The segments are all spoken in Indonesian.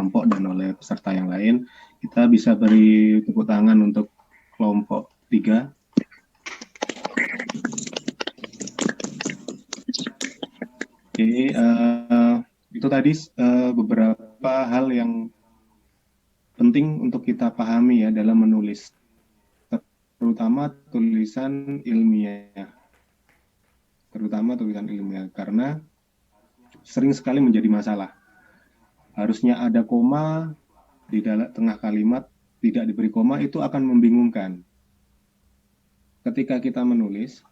kelompok dan oleh peserta yang lain. Kita bisa beri tepuk tangan untuk kelompok 3. Oke, itu tadi beberapa hal yang penting untuk kita pahami ya dalam menulis, terutama tulisan ilmiah, karena sering sekali menjadi masalah. Harusnya ada koma di dalam tengah kalimat, tidak diberi koma, itu akan membingungkan. Ketika kita menulis,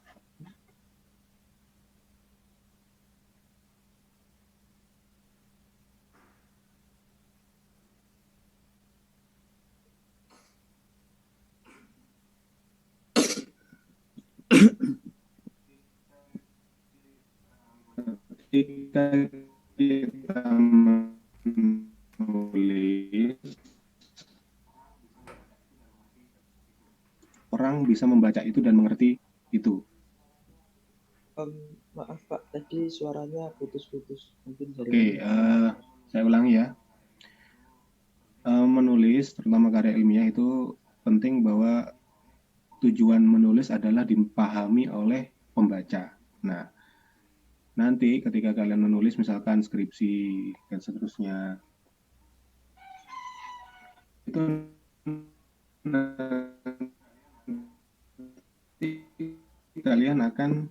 ketika kita menulis, orang bisa membaca itu dan mengerti itu. Maaf Pak, tadi suaranya putus-putus. Mungkin Oke, saya ulangi ya. Menulis, terutama karya ilmiah, itu penting bahwa tujuan menulis adalah dipahami oleh pembaca. Nah, nanti ketika kalian menulis misalkan skripsi dan seterusnya, itu nanti kalian akan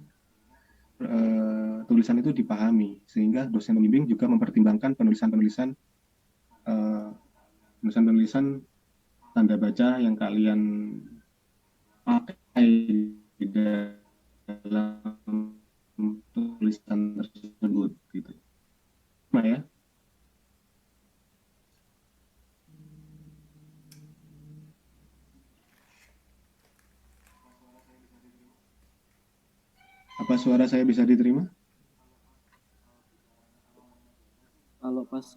tulisan itu dipahami, sehingga dosen pembimbing juga mempertimbangkan penulisan-penulisan tanda baca yang kalian pakai di dalam tulisan tersebut, gitu. Nah ya. Apa suara saya bisa diterima? Kalau pas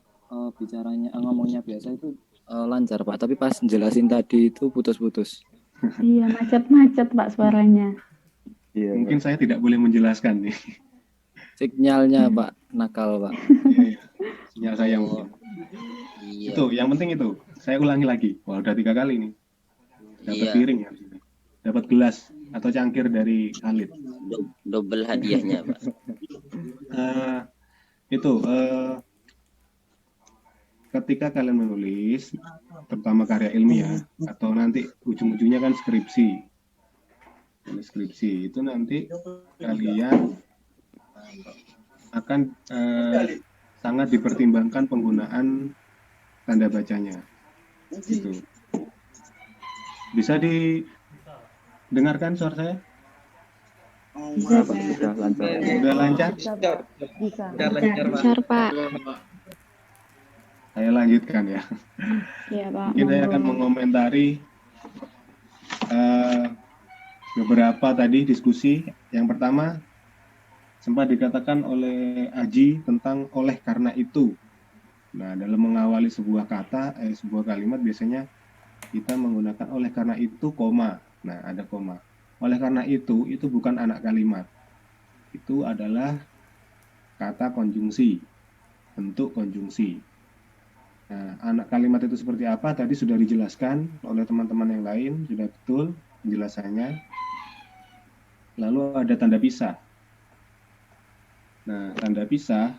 bicaranya ngomongnya biasa itu lancar Pak, tapi pas jelasin tadi itu putus-putus. Iya, macet-macet Pak suaranya. Iya, Mungkin Pak. saya tidak boleh menjelaskan nih. Sinyalnya Pak, nakal Pak. Iya. Sinyal saya mungkin. Iya. Itu, yang penting itu. Saya ulangi lagi. Wah, udah 3 kali nih. Dapat piring ya. Dapat gelas atau cangkir dari Khalid. Double hadiahnya Pak. Ketika kalian menulis, terutama karya ilmiah, atau nanti ujung-ujungnya kan skripsi. Skripsi itu nanti kalian akan sangat dipertimbangkan penggunaan tanda bacanya. Gitu. Bisa didengarkan suara saya? Bisa, Pak. Sudah lancar. Sudah lancar? Bisa. Lancar Pak. Saya lanjutkan ya. Iya Pak. Mungkin saya akan mengomentari beberapa tadi diskusi. Yang pertama, sempat dikatakan oleh Aji tentang oleh karena itu. Nah, dalam mengawali sebuah kata, sebuah kalimat biasanya kita menggunakan oleh karena itu, koma. Nah, ada koma. Oleh karena itu bukan anak kalimat. Itu adalah kata konjungsi, bentuk konjungsi. Nah, anak kalimat itu seperti apa? Tadi sudah dijelaskan oleh teman-teman yang lain, sudah betul penjelasannya. Lalu ada tanda pisah. Nah, tanda pisah,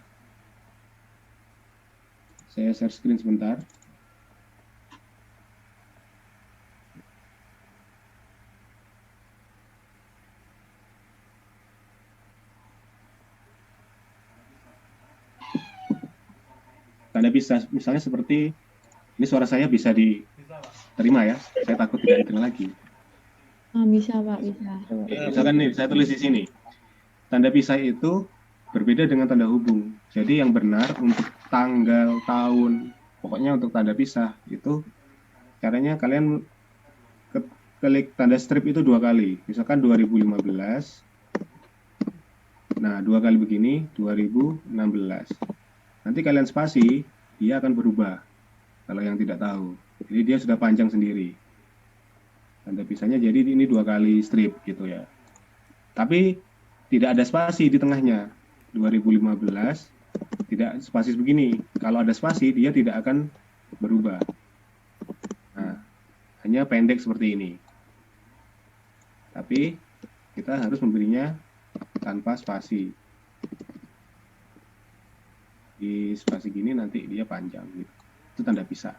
saya share screen sebentar. Tanda pisah, misalnya seperti, ini suara saya bisa diterima ya, saya takut tidak diterima lagi. Bisa Pak, bisa. Misalkan nih, saya tulis di sini, tanda pisah itu berbeda dengan tanda hubung. Jadi yang benar untuk tanggal, tahun, pokoknya untuk tanda pisah itu caranya kalian klik tanda strip itu 2 kali. Misalkan 2015. Nah, 2 kali begini 2016. Nanti kalian spasi, dia akan berubah. Kalau yang tidak tahu. Jadi dia sudah panjang sendiri. Tanda pisahnya jadi ini 2 kali strip gitu ya. Tapi tidak ada spasi di tengahnya. 2015 tidak spasi begini. Kalau ada spasi dia tidak akan berubah. Nah, hanya pendek seperti ini. Tapi kita harus memberinya tanpa spasi. Di spasi gini nanti dia panjang gitu. Itu tanda pisah.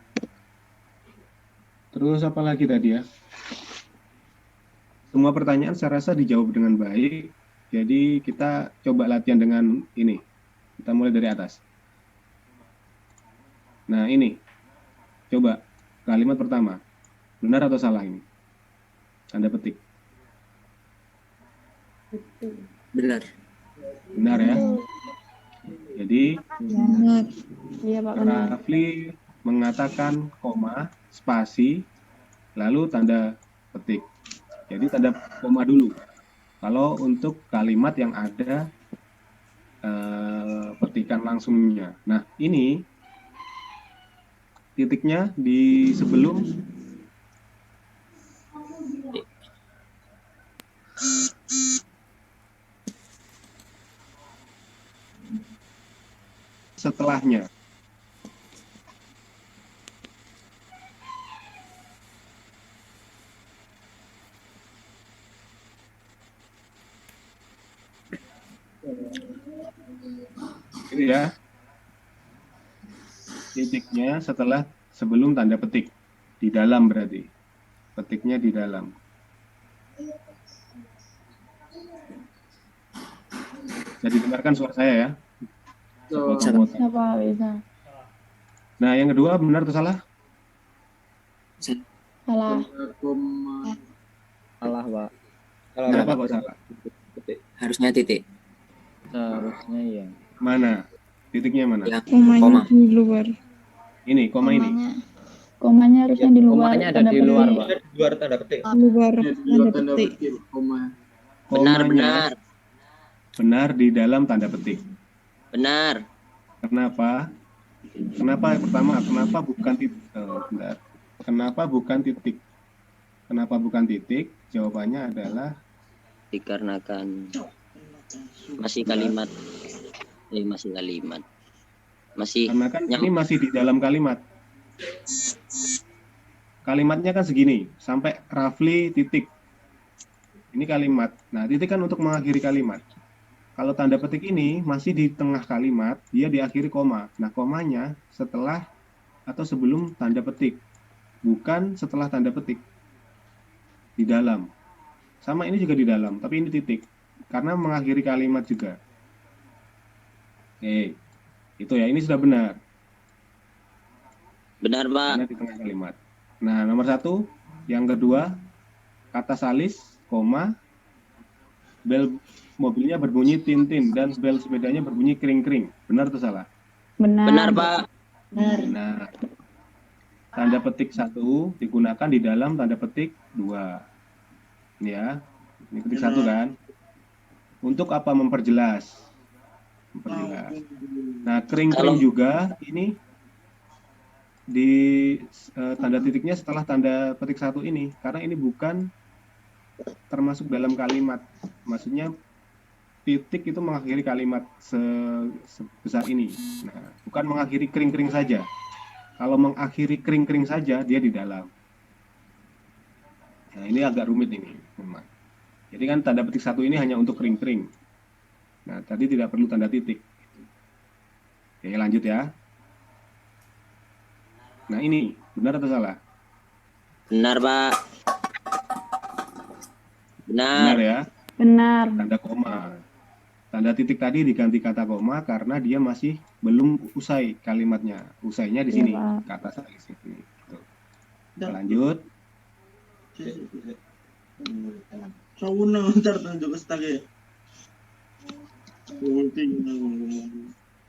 Terus apa lagi tadi ya? Semua pertanyaan saya rasa dijawab dengan baik. Jadi kita coba latihan dengan ini. Kita mulai dari atas. Nah ini. Coba kalimat pertama. Benar atau salah ini? Tanda petik. Benar. Benar ya. Jadi Benar. Iya Pak, benar. Rafli mengatakan koma, spasi, lalu tanda petik. Jadi tanda koma dulu. Kalau untuk kalimat yang ada petikan langsungnya. Nah, ini titiknya di sebelum setelahnya. Ini ya. Titiknya setelah sebelum tanda petik. Di dalam berarti. Petiknya di dalam. Bisa didengarkan suara saya ya? Sepotong-potong. Bisa Pak, bisa. Nah, yang kedua benar atau salah? Salah. Salah, Pak. Kenapa kok salah? Harusnya titik. Seharusnya ya. Mana? Titiknya mana? Yang Komanya koma. di luar. Ini, koma ini. Komanya harusnya di luar. Komanya ada tanda di luar, petik. Pak. Di luar tanda petik. Di luar tanda petik. Benar, Komanya benar. benar di dalam tanda petik. Benar. Kenapa? Kenapa pertama? Kenapa bukan titik? Bentar. Kenapa bukan titik? Kenapa bukan titik? Jawabannya adalah Dikarenakan masih kalimat. Masih kalimat. Masih karena kan yang ini masih di dalam kalimat. Kalimatnya kan segini, sampai Rafli titik. Ini kalimat. Nah, titik kan untuk mengakhiri kalimat. Kalau tanda petik ini masih di tengah kalimat, dia diakhiri koma. Nah, komanya setelah atau sebelum tanda petik, bukan setelah tanda petik. Di dalam. Sama ini juga di dalam, tapi ini titik. Karena mengakhiri kalimat juga. Oke, itu ya, ini sudah benar. benar, Pak. Karena di tengah kalimat. Nah, nomor satu, yang kedua, kata salis, koma, bel mobilnya berbunyi tin-tin dan bel sepedanya berbunyi kring-kring. Benar atau salah? Benar. Benar, Pak. Benar. Nah, tanda petik 1 digunakan di dalam tanda petik 2. Ini ya, ini petik 1 kan. Untuk apa? Memperjelas. Memperjelas. Nah, kring-kring juga ini di tanda titiknya setelah tanda petik 1 ini, karena ini bukan termasuk dalam kalimat. Maksudnya titik itu mengakhiri kalimat sebesar ini. Nah, bukan mengakhiri kring-kring saja. Kalau mengakhiri kring-kring saja, dia di dalam. Nah, ini agak rumit ini, memang. Jadi kan tanda petik 1 ini hanya untuk kring-kring. Nah, tadi tidak perlu tanda titik. Oke, lanjut ya. Nah, ini benar atau salah? Benar, Pak. Benar Benar. ya. Benar. Tanda koma. Tanda titik tadi diganti kata koma karena dia masih belum usai kalimatnya. Usainya di Iya, sini, Pak. kata salis ini. Gitu. Lanjut.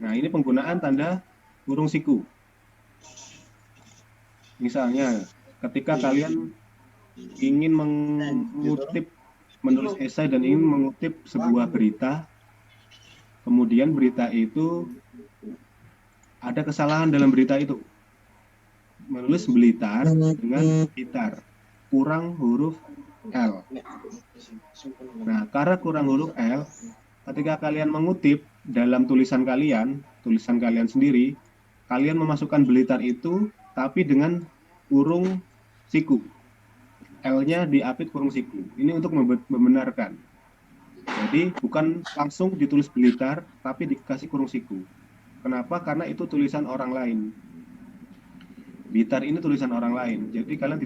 Nah, ini penggunaan tanda kurung siku. Misalnya, ketika kalian ingin mengutip, menulis esai dan ingin mengutip sebuah berita, kemudian berita itu ada kesalahan dalam berita itu. Menulis Blitar dengan gitar, kurang huruf L. Nah, karena kurang huruf L, ketika kalian mengutip dalam tulisan kalian sendiri, kalian memasukkan Blitar itu tapi dengan kurung siku. L-nya diapit kurung siku. Ini untuk membenarkan. Jadi bukan langsung ditulis Blitar tapi dikasih kurung siku. Kenapa? Karena itu tulisan orang lain. Blitar ini tulisan orang lain. Jadi kalian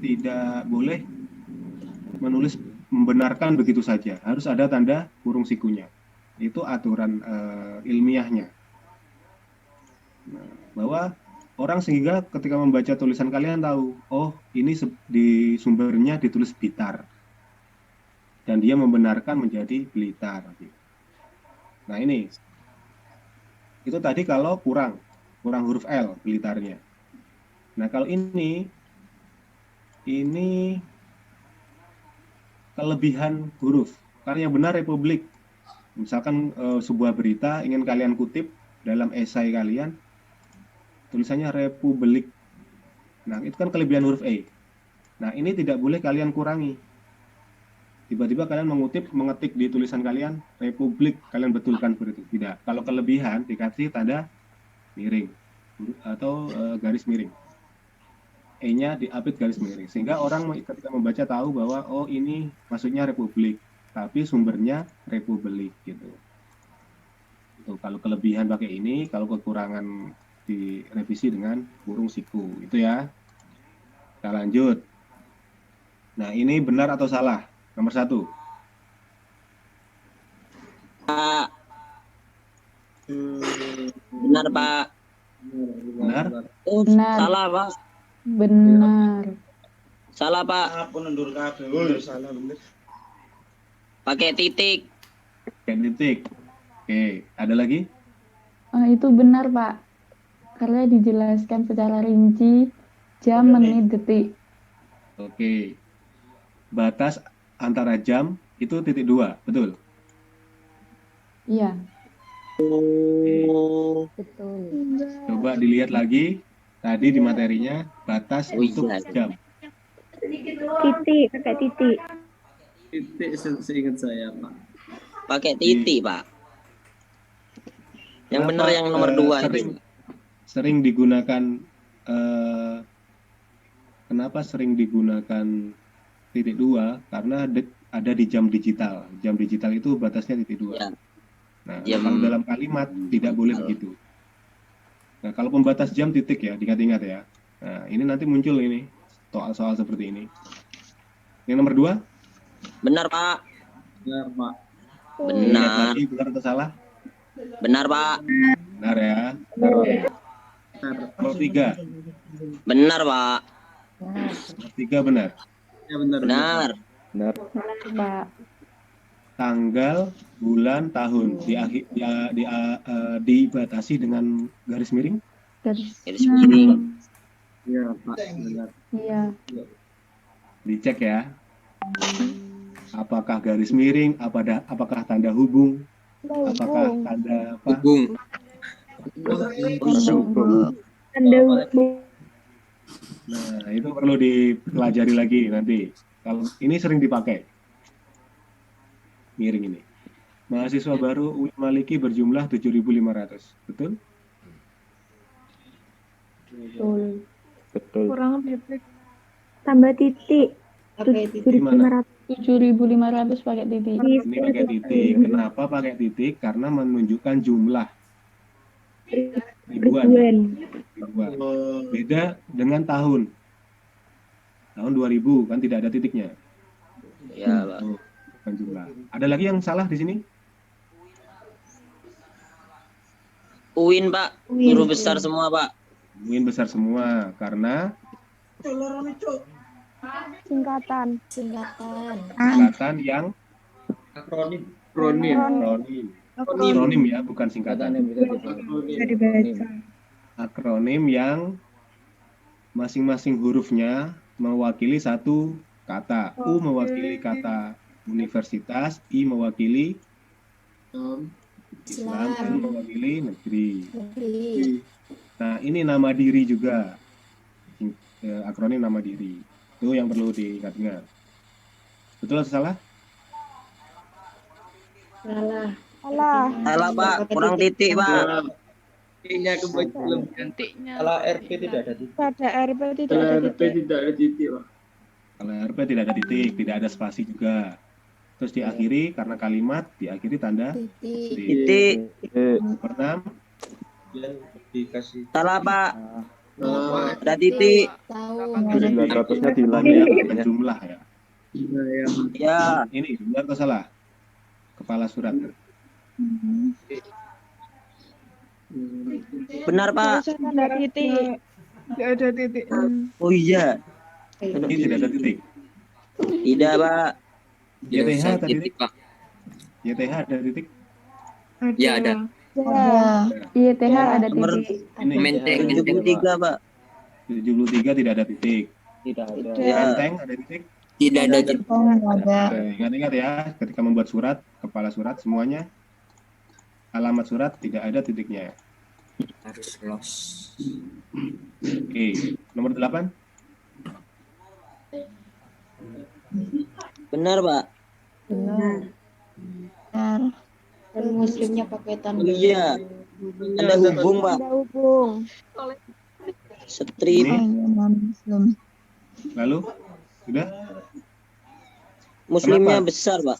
tidak boleh menulis membenarkan begitu saja. Harus ada tanda kurung sikunya. Itu aturan ilmiahnya. Nah, bahwa orang sehingga ketika membaca tulisan kalian tahu, oh ini di sumbernya ditulis Blitar. Dan dia membenarkan menjadi Blitar. Nah ini, itu tadi kalau kurang huruf L Blitarnya. Nah kalau ini kelebihan huruf. Karena yang benar Republik. Misalkan sebuah berita ingin kalian kutip dalam esai kalian, tulisannya Republik. Nah itu kan kelebihan huruf E. Nah ini tidak boleh kalian kurangi. Tiba-tiba kalian mengetik di tulisan kalian Republik, kalian betulkan seperti itu. Tidak. Kalau kelebihan dikasih tanda miring atau garis miring. E-nya diapit garis miring. Sehingga orang ketika membaca tahu bahwa oh ini maksudnya Republik, tapi sumbernya Republik gitu. Tuh, kalau kelebihan pakai ini, kalau kekurangan direvisi dengan kurung siku. Itu ya. Kita lanjut. Nah, ini benar atau salah? Nomor 1. Pak. Benar, Pak. Benar? Oh, Benar. salah, Pak. Benar. Salah, Pak. Salah bener. Pakai titik. Kayak titik. Oke, ada lagi? Itu benar, Pak. Karena dijelaskan secara rinci jam, menit, detik. Oke. Batas antara jam itu titik 2, betul? Iya, Oh, betul. Coba dilihat lagi tadi di materinya batas Oh, untuk iya. jam. Titik, pakai titik. Titik seingat saya, Pak. pakai titik, Pak. Yang Kenapa, benar yang nomor 2 itu. sering digunakan kenapa sering digunakan titik 2? Karena ada di jam digital. Jam digital itu batasnya titik 2. Ya. Nah, Jam- kalau dalam kalimat tidak boleh begitu. Nah, kalau pembatas jam titik ya, diingat-ingat ya. Nah, ini nanti muncul ini soal-soal seperti ini. Yang nomor 2, Benar, Pak. Benar, Pak. lihat Benar. lagi benar atau salah? Benar, Pak. Benar ya. Nomor 3, Benar, Pak. nomor 3 benar. Ya benar. Benar. Benar, Pak. Tanggal, bulan, tahun dibatasi dengan garis miring. Garis. Garis miring. Iya, Pak. Benar. Iya. Dicek ya. Apakah garis miring, apakah tanda hubung, apakah tanda apa? Hubung. Tanda hubung. Nah, itu perlu dipelajari lagi nanti. Kalau ini sering dipakai. Miring ini. Mahasiswa baru UI Maliki berjumlah 7.500. Betul? Betul. Kurang bebek. Tambah titik. Gimana? 7.500 pakai titik. Ini pakai titik. Kenapa pakai titik? Karena menunjukkan jumlah. Ribuan. Ribuan. Beda dengan tahun. Tahun 2000 kan tidak ada titiknya. Ya, Pak. Oh, bukan jumlah. Ada lagi yang salah di sini? UIN, Pak. Huruf besar semua, Pak. Mungkin besar semua karena Singkatan. singkatan yang Akronim. akronim ya, bukan Katanya singkatan. bisa dibaca. Akronim yang masing-masing hurufnya mewakili satu kata. U mewakili kata universitas, I mewakili Islam, N mewakili negeri. Nah, ini nama diri juga. Akronim nama diri. Itu yang perlu diingat-ingat. Betul atau salah? Salah. Salah. Salah Pak, kurang titik Pak. Kalau RP tidak ada titik. Pada RP tidak ada titik. Kalau RP tidak ada titik, tidak ada spasi juga. Terus diakhiri karena kalimat diakhiri tanda Titik. Pernah Dan dikasih Salah Pak. Ada titik. Jadi 900-nya dihilang ya, ya. bukan jumlah ya. Ya. Ini benar atau salah? Kepala surat. Benar Pak. Harusnya tanda titik. Tidak ada titik. Oh iya. Ini tidak ada titik. Tidak Pak. Tidak YTH usah ada titik, titik? Pak. YTH ada titik? Ya ada. Iya, TH ada Nomor titik. Ini Menteng, 73 Pak. 73 tidak ada titik. Tidak ada. Ya. Menteng ada titik? Tidak ada titik. Oke, ingat-ingat ya, ketika membuat surat, kepala surat semuanya, alamat surat tidak ada titiknya. Harus los. Oke, nomor 8? Benar Pak. Benar. Dan muslimnya pakai Oh tanda. iya. Tanda hubung Pak. Tanda hubung. Strip. Lalu? Sudah? Muslimnya Kenapa? besar Pak.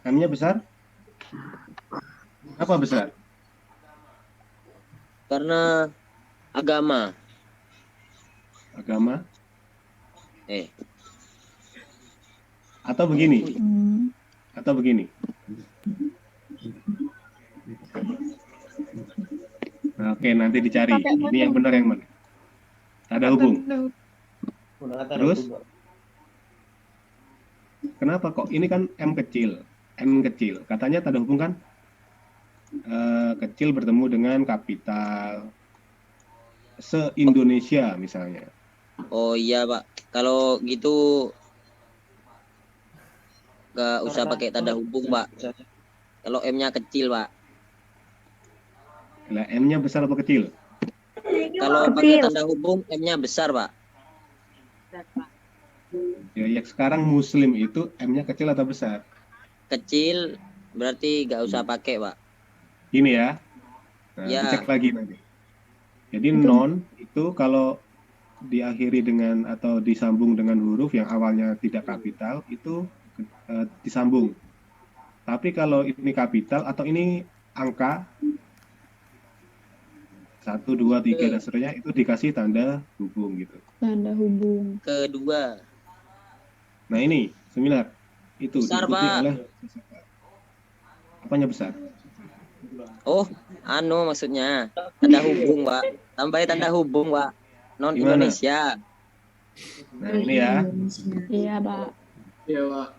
M-nya besar? Apa besar? Karena agama. Agama? Atau Hmm. begini? Atau begini? Oke, nanti dicari. Ini yang benar yang mana? Tanda hubung. menggunakan tanda Terus? hubung. Kenapa kok? Ini kan M kecil. N kecil. Katanya tanda hubung kan kecil bertemu dengan kapital. Se-Indonesia misalnya. Oh iya Pak. Kalau gitu nggak usah pakai tanda hubung Pak. Kalau M-nya kecil Pak. Lah, M-nya besar apa kecil? Kalau pakai tanda hubung M-nya besar Pak. Ya, sekarang Muslim itu M-nya kecil atau besar? Kecil berarti nggak usah pakai Pak. Gini ya. Nah, Ya. dicek lagi nanti. Jadi non itu kalau diakhiri dengan atau disambung dengan huruf yang awalnya tidak kapital itu disambung. Tapi kalau ini kapital atau ini angka 1, 2, 3 dan seterusnya itu dikasih tanda hubung gitu. Tanda hubung. Kedua. Nah ini seminar itu Besar, diikuti Pak. oleh apanya besar? Oh, maksudnya tanda hubung Pak. Tambahin tanda hubung Pak. Non Gimana? Indonesia. Nah ini ya Iya, Pak.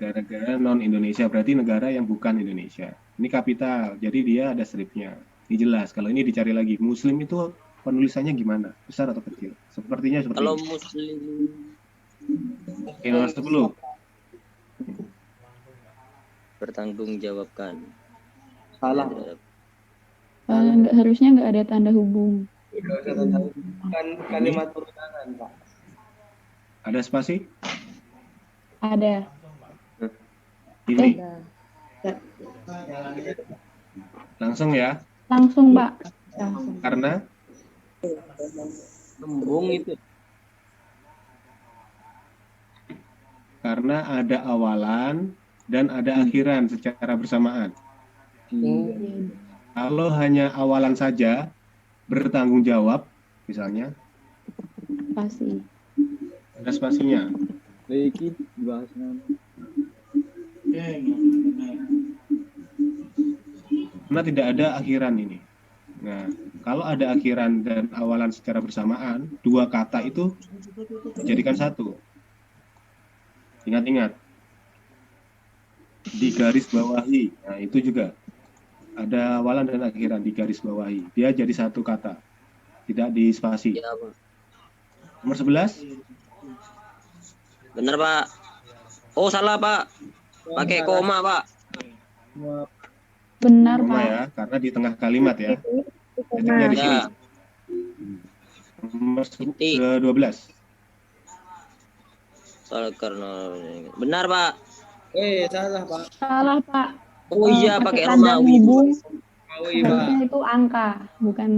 gara-gara non Indonesia berarti negara yang bukan Indonesia. Ini kapital, jadi dia ada stripnya. Ini jelas. Kalau ini dicari lagi, Muslim itu penulisannya gimana? Besar atau kecil? Sepertinya seperti Kalau ini. Muslim Oke, nomor 10. bertanggungjawabkan. Salah. Harusnya nggak ada tanda hubung. Bukan kalimat perubahan Pak. Ada spasi? Ada. Ini. Langsung ya, Langsung, Pak. karena Hubung itu. karena ada awalan dan ada akhiran secara bersamaan. Kalau hanya awalan saja bertanggung jawab, misalnya Pasti. ada spasinya. Iki dibahas nama. Karena tidak ada akhiran ini. Nah, kalau ada akhiran dan awalan secara bersamaan, dua kata itu dijadikan satu. Ingat-ingat. Di garis bawahi. Nah, itu juga. Ada awalan dan akhiran di garis bawahi. Dia jadi satu kata. Tidak di spasi. Ya, Pak. Nomor 11. Benar Pak. Oh salah Pak. Pakai koma Pak. Benar, Koma Pak. ya, karena di tengah kalimat ya. Titiknya di sini. Ya. Nomor Titik. 12. Soal karena benar Pak. Salah Pak. Salah, Pak. Oh iya, pakai tanda Romawi. hubung. Oh iya, Pak. Harusnya itu angka, bukan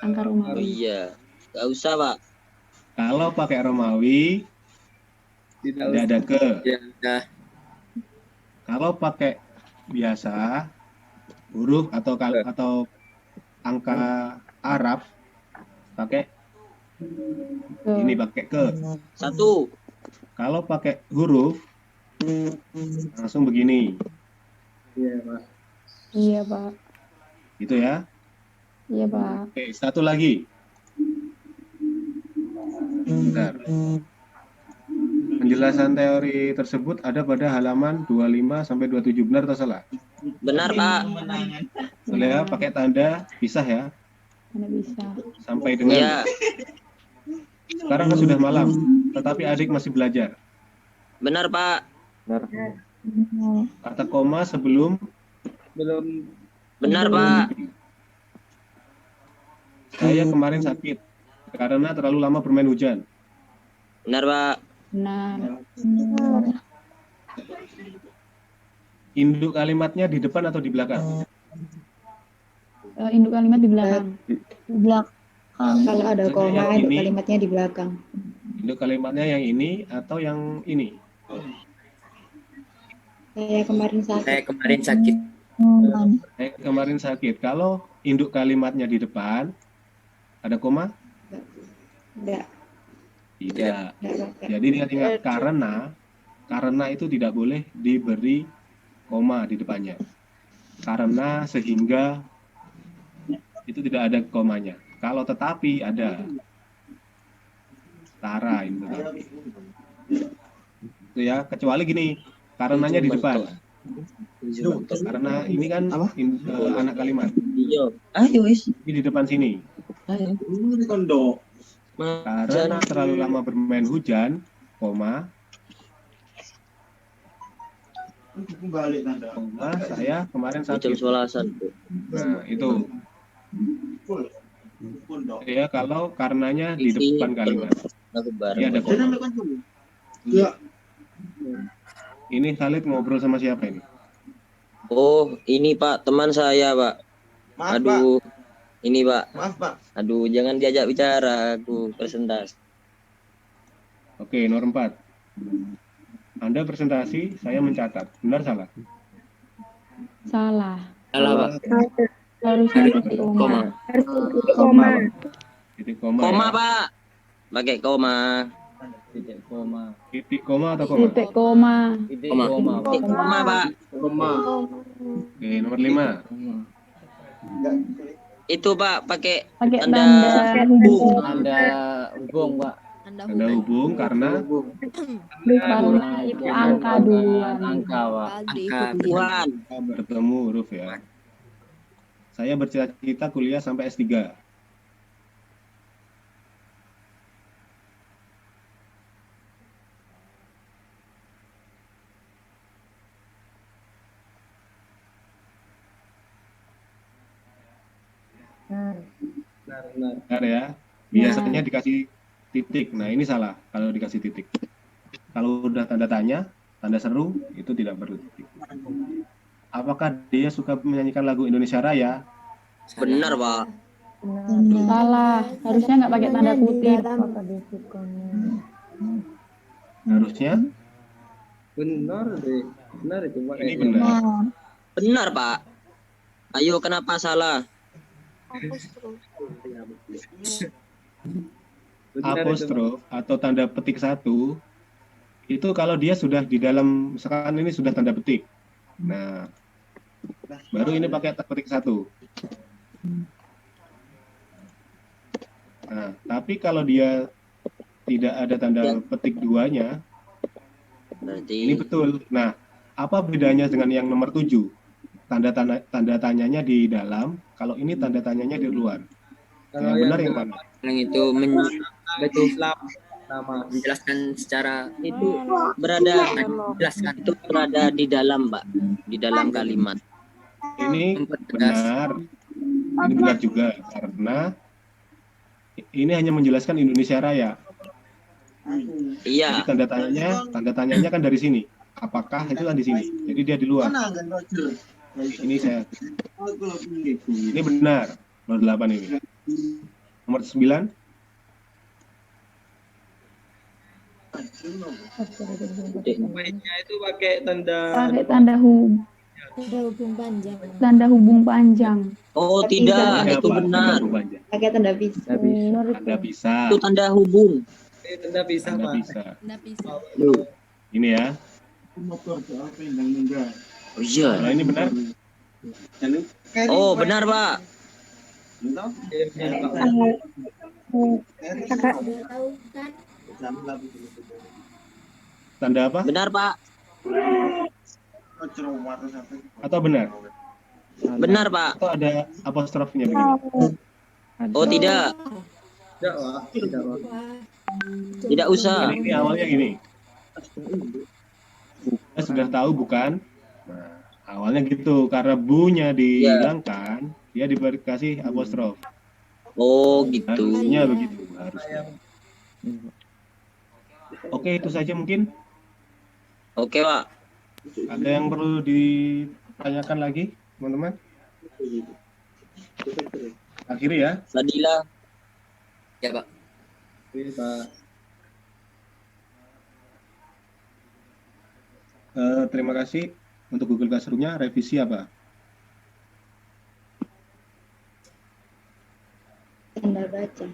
angka Oh Romawi. iya. Gak usah, Pak. Kalau pakai Romawi Tidak tidak ada ke. Ya udah. Kalau pakai biasa huruf atau angka Arab pakai ini pakai ke. 1. Kalau pakai huruf langsung begini. Iya, Pak. Iya, Pak. Gitu ya. Iya, Pak. Oke, satu lagi. Bentar. Penjelasan teori tersebut ada pada halaman 25 sampai 27. Benar atau salah? Benar, Pak. Boleh ya, pakai tanda pisah ya. Mana bisa. Sampai dengan Iya. sekarang kan sudah malam, tetapi adik masih belajar. Benar, Pak. Kata koma sebelum Belum. Benar, Pak. saya kemarin sakit karena terlalu lama bermain hujan. Benar, Pak. Benar. Induk kalimatnya di depan atau di belakang? Induk kalimat di belakang. Kalau ada Maksudnya koma, yang induk ini. kalimatnya di belakang. Induk kalimatnya yang ini atau yang ini? Saya kemarin sakit. Saya kemarin sakit. Saya kemarin sakit. Kalau induk kalimatnya di depan, ada koma? Enggak, Tidak. enggak pakai. Jadi ingat-ingat karena itu tidak boleh diberi koma di depannya. Karena sehingga itu tidak ada komanya. Kalau tetapi ada. Tara ini tetapi. Itu ya, kecuali gini, karenanya di depan. Karena ini kan anak kalimat. Iya. Ayo, wis. Ini di depan sini. Karena terlalu lama bermain hujan, koma, saya kemarin Jam sakit. 11-an. Nah, itu. Ya, kalau karenanya di depan kalimat. Aku Ini bareng. ada koma. Ini Khalid ngobrol sama siapa ini? Oh, ini Pak, teman saya, Pak. Aduh. Ini, Pak. Maaf, Pak. Aduh, jangan diajak bicara, aku presentasi. Oke, nomor 4. Anda presentasi, saya mencatat. Benar salah? Salah. Salah, Pak. Harusnya titik koma. Koma. Titik koma. Koma, Ya. Pak. Pakai koma. Titik koma. Titik koma atau koma? Titik koma. Titik Koma. koma. Titik koma, Pak. Koma. Oke, nomor 5. Itu, Pak, pakai Pakai tanda tanda hubung. Tanda hubung, Pak. Tanda hubung karena Karena itu angka duluan. Angka, Pak. Angka Tuhan. bertemu huruf ya. Saya bercita-cita kuliah sampai S3. Benar ya. Biasanya dikasih titik. Nah, ini salah kalau dikasih titik. Kalau udah tanda tanya, tanda seru, itu tidak perlu titik. Apakah dia suka menyanyikan lagu Indonesia Raya? Benar, Pak. Salah. Harusnya nggak pakai tanda kutip. Harusnya Benar deh. Benar itu, Pak. ini benar. Benar, Pak. Ayo, kenapa salah? Apostrof atau tanda petik 1 itu kalau dia sudah di dalam, misalkan ini sudah tanda petik. Nah, baru ini pakai tanda petik 1. Nah, tapi kalau dia tidak ada tanda petik 2-nya, ini Berarti betul. Nah, apa bedanya dengan yang nomor 7? Tanda tanyanya di dalam, kalau ini tanda tanyanya di luar. Kalau Yang benar yang yang mana? Yang itu Islam nama menjelaskan secara itu berada menjelaskan itu berada di dalam, Pak. Di dalam kalimat. Ini mempertegas. benar. Ini benar juga karena ini hanya menjelaskan Indonesia Raya. Jadi Iya. tanda tanyanya kan dari sini. Apakah itu kan di sini? Jadi dia di luar. Ini saya. Ini benar. Nomor 8 ini. Nomor 9. Mainnya itu pakai tanda Tanda hubung panjang. Oh tidak, Ini itu apa? benar. Tanda panjang. Pakai tanda pisah. Tanda pisah. Itu tanda hubung. tanda pisah, Tanda Pak. pisah. Loh. Ini ya. Oh iya. Nah, ini benar. Oh benar Pak. Tanda apa? Benar Pak. Atau benar? Benar Pak. Atau ada apostrofnya begini? Oh tidak. Tidak, Pak. Tidak, Pak. Tidak usah. Ini awalnya gini. Kita sudah tahu bukan? Nah, awalnya gitu. Karena bu-nya dihilangkan, dia dikasih apostrof. Oh gitu. Harusnya begitu. Harusnya. Oke, itu saja mungkin. Oke Pak. Ada yang perlu ditanyakan lagi, teman-teman? Akhiri ya. Fadila. Ya Pak. Oke, Pak. Terima kasih untuk Google Classroom-nya. Revisi apa? Tanda baca.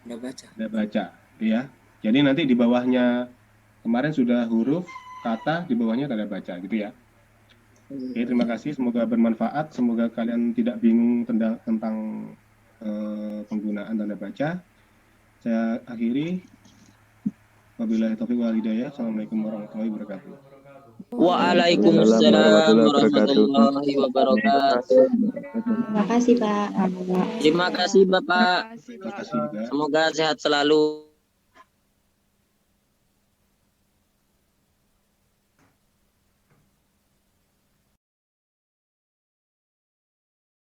Udah baca. Tidak baca, ya. Jadi nanti di bawahnya kemarin sudah huruf, kata, di bawahnya tanda baca, gitu ya. Oke, terima kasih. Semoga bermanfaat. Semoga kalian tidak bingung tentang penggunaan tanda baca. Saya akhiri. Wabillahi taufiq wal hidayah. Assalamualaikum warahmatullahi wabarakatuh. Waalaikumsalam warahmatullahi wabarakatuh. Terima kasih, Pak. Terima kasih Bapak. Terima kasih juga. Semoga sehat selalu.